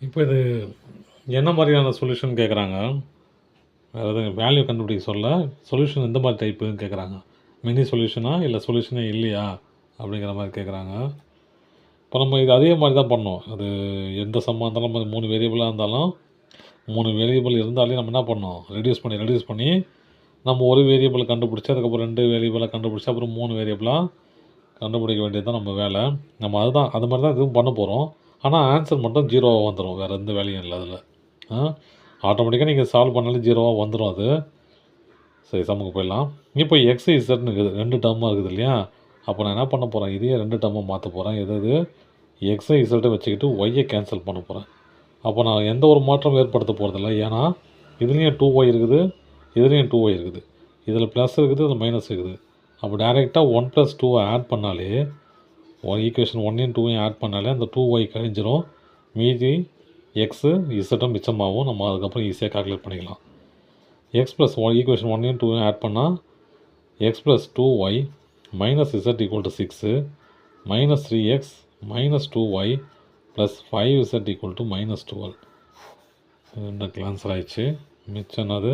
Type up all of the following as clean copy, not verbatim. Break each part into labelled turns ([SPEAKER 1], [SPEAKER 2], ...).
[SPEAKER 1] இப்போ இது என்ன மாதிரியான சொல்யூஷன் கேட்குறாங்க? அதாவது வேல்யூ கண்டுபிடிக்க சொல்ல, சொல்யூஷன் எந்த மாதிரி டைப்புன்னு கேட்குறாங்க. மினி சொல்யூஷனா இல்லை சொல்யூஷனே இல்லையா அப்படிங்கிற மாதிரி கேட்குறாங்க. இப்போ நம்ம இது அதே மாதிரி தான் பண்ணோம். அது எந்த சம்மாக இருந்தாலும் அது 3 வேரியபிளாக இருந்தாலும் 3 வேரியபிள் இருந்தாலே நம்ம என்ன பண்ணோம், ரெடியூஸ் பண்ணி நம்ம ஒரு வேரியபிளை கண்டுபிடிச்சி அதுக்கப்புறம் 2 வேரியபிளை கண்டுபிடிச்சி அப்புறம் 3 வேரியபிளாக கண்டுபிடிக்க வேண்டியது தான் நம்ம வேலை. நம்ம அது மாதிரி தான் இதுவும் பண்ண போகிறோம். ஆனால் ஆன்சர் மட்டும் ஜீரோவாக வந்துடும், வேறு எந்த வேலையும் இல்லை அதில். ஆட்டோமேட்டிக்காக நீங்கள் சால்வ் பண்ணாலே ஜீரோவாக வந்துடும் அது. சரி, சம்முக்கு போயிடலாம். இப்போ எக்ஸ் இசட்னு இருக்குது, 2 டேர்மாக இருக்குது இல்லையா? அப்போ நான் என்ன பண்ண போகிறேன், இதையே 2 டேர்மாக மாற்ற போகிறேன். எது எக்ஸை இசட்டை வச்சுக்கிட்டு ஒய்யை கேன்சல் பண்ண போகிறேன். அப்போ நான் எந்த ஒரு மாற்றமும் ஏற்படுத்த போகிறதில்ல. ஏன்னா இதுலேயும் 2y இருக்குது, இதுலேயும் 2y இருக்குது, இதில் ப்ளஸ் இருக்குது, இதில் மைனஸ் இருக்குது. அப்போ டேரெக்டாக 1 + 2 ஆட் பண்ணாலே ஈக்குவேஷன் 1 2 ஆட் பண்ணாலே அந்த 2y கழிஞ்சிரும். மீதி எக்ஸு இசட்டும் மிச்சமாகவும் நம்ம அதுக்கப்புறம் ஈஸியாக கால்குலேட் பண்ணிக்கலாம். எக்ஸ் ப்ளஸ் ஈக்குவேஷன் 1 2 ஆட் பண்ணால் x plus 2y minus z equal to 6 minus 3x minus 2y plus 5z equal to minus 12. ரெண்டு ஆன்சர் ஆயிடுச்சு. மிச்சம்னது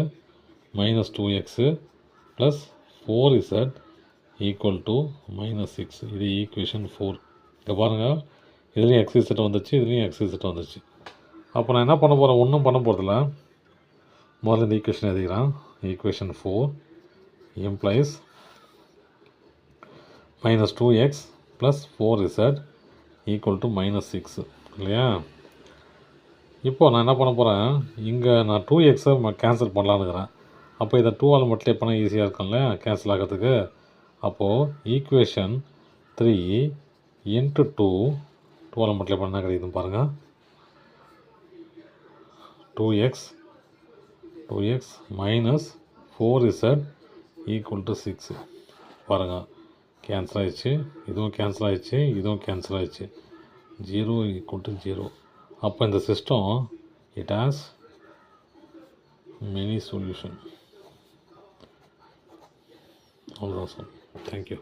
[SPEAKER 1] minus 2x plus 4z equal to minus 6. இது ஈக்குவேஷன் 4. இங்கே பாருங்கள், இதுலேயும் எக்ஸ் இசட் வந்துச்சு, இதுலேயும் எக்ஸ் இசட் வந்துச்சு. அப்போ நான் என்ன பண்ண போகிறேன், ஒன்றும் பண்ண போகிறதில்ல. முதல்ல இந்த ஈக்குவேஷன் எழுதிக்கிறேன். Equation 4 implies minus 2x plus 4z equal to minus 6 இல்லையா? இப்போது நான் என்ன பண்ண போகிறேன், இங்கே நான் 2xை கேன்சல் பண்ணலான்னுக்கிறேன். அப்போ இதை 2ஆல் மல்டிப்ளை பண்ணால் ஈஸியாக இருக்கும்ல கேன்சல் ஆகிறதுக்கு. அப்போது ஈக்குவேஷன் 3 × 2ஆல் மல்டிப்ளை பண்ணால் கிடைக்குதுன்னு பாருங்கள். 2x minus 4z equal to 6 பாருங்கள், கேன்சல் ஆகிடுச்சு. இதுவும் கேன்சல் ஆகிடுச்சு, இதுவும் கேன்சல் ஆகிடுச்சு. 0 ஈக்குவல் டு 0. அப்போ இந்த system it has many solution. அவ்வளோதான் சார். தேங்க்யூ.